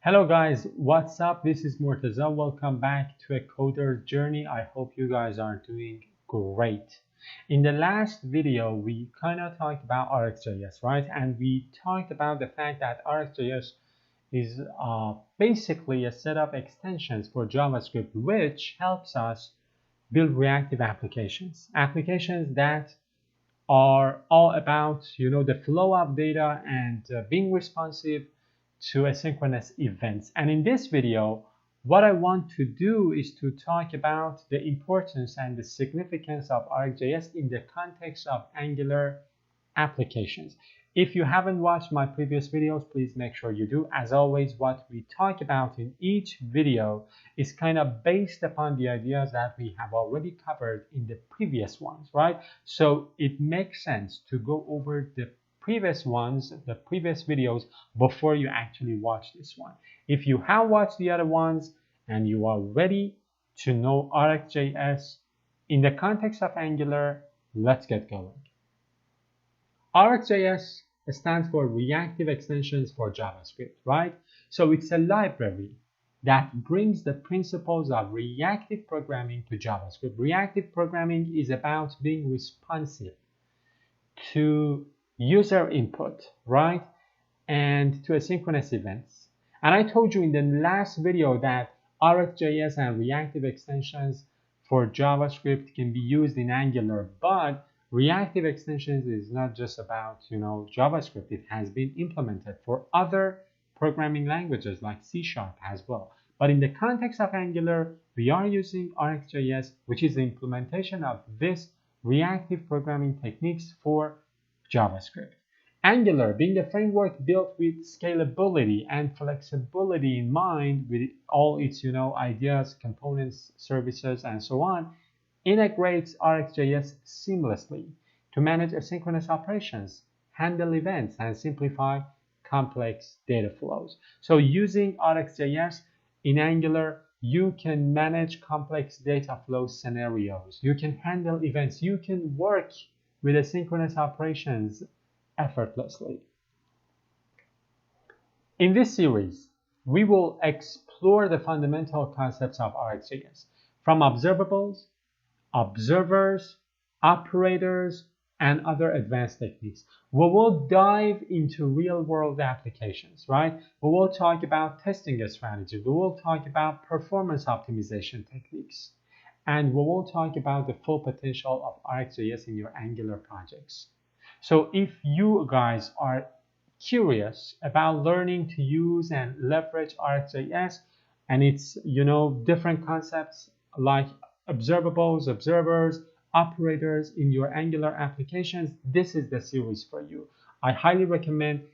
Hello guys, what's up? This is Murtaza. Welcome back to a coder journey. I hope you guys are doing great. In the last video, we kind of talked about RxJS, right? And we talked about the fact that RxJS is basically a set of extensions for JavaScript, which helps us build reactive applications. Applications that are all about, the flow of data and being responsive to asynchronous events. And in this video, what I want to do is to talk about the importance and the significance of RxJS in the context of Angular applications. If you haven't watched my previous videos, please make sure you do. As always, what we talk about in each video is kind of based upon the ideas that we have already covered in the previous ones, right? So it makes sense to go over the previous ones, the previous videos, before you actually watch this one. If you have watched the other ones and you are ready to know RxJS in the context of Angular, let's get going. RxJS stands for Reactive Extensions for JavaScript, right? So it's a library that brings the principles of reactive programming to JavaScript. Reactive programming is about being responsive to user input, right? And to asynchronous events. And I told you in the last video that RxJS and reactive extensions for JavaScript can be used in Angular, but reactive extensions is not just about, JavaScript. It has been implemented for other programming languages like C# as well. But in the context of Angular, we are using RxJS, which is the implementation of this reactive programming techniques for JavaScript. Angular being a framework built with scalability and flexibility in mind, with all its ideas, components, services, and so on, integrates RxJS seamlessly to manage asynchronous operations, handle events, and simplify complex data flows. So using RxJS in Angular, you can manage complex data flow scenarios. You can handle events. You can work with asynchronous operations effortlessly. In this series, we will explore the fundamental concepts of RxJS, from observables, observers, operators, and other advanced techniques. We will dive into real-world applications, right? We will talk about testing strategy. We will talk about performance optimization techniques. And we will talk about the full potential of RxJS in your Angular projects. So if you guys are curious about learning to use and leverage RxJS and its, different concepts like observables, observers, operators in your Angular applications, this is the series for you. I highly recommend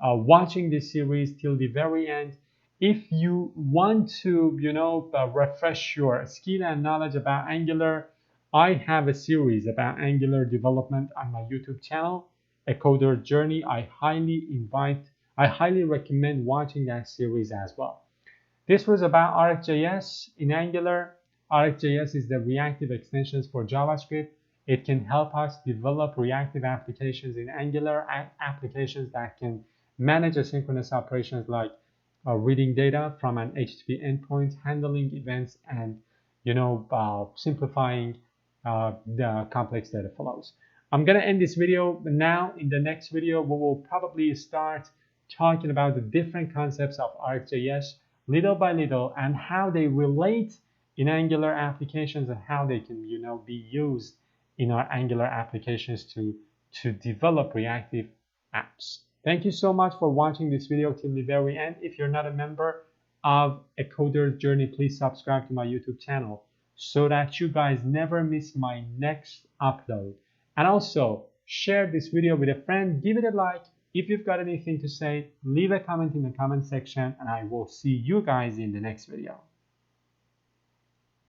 watching this series till the very end. If you want to, refresh your skill and knowledge about Angular, I have a series about Angular development on my YouTube channel, A Coder Journey. I highly recommend watching that series as well. This was about RxJS in Angular. RxJS is the reactive extensions for JavaScript. It can help us develop reactive applications in Angular, applications that can manage asynchronous operations like reading data from an HTTP endpoint, handling events, and simplifying the complex data flows. I'm gonna end this video now. In the next video, we will probably start talking about the different concepts of RxJS little by little and how they relate in Angular applications and how they can be used in our Angular applications to develop reactive apps. Thank you so much for watching this video till the very end. If you're not a member of A Coder Journey, please subscribe to my YouTube channel so that you guys never miss my next upload. And also share this video with a friend, give it a like. If you've got anything to say, leave a comment in the comment section, and I will see you guys in the next video.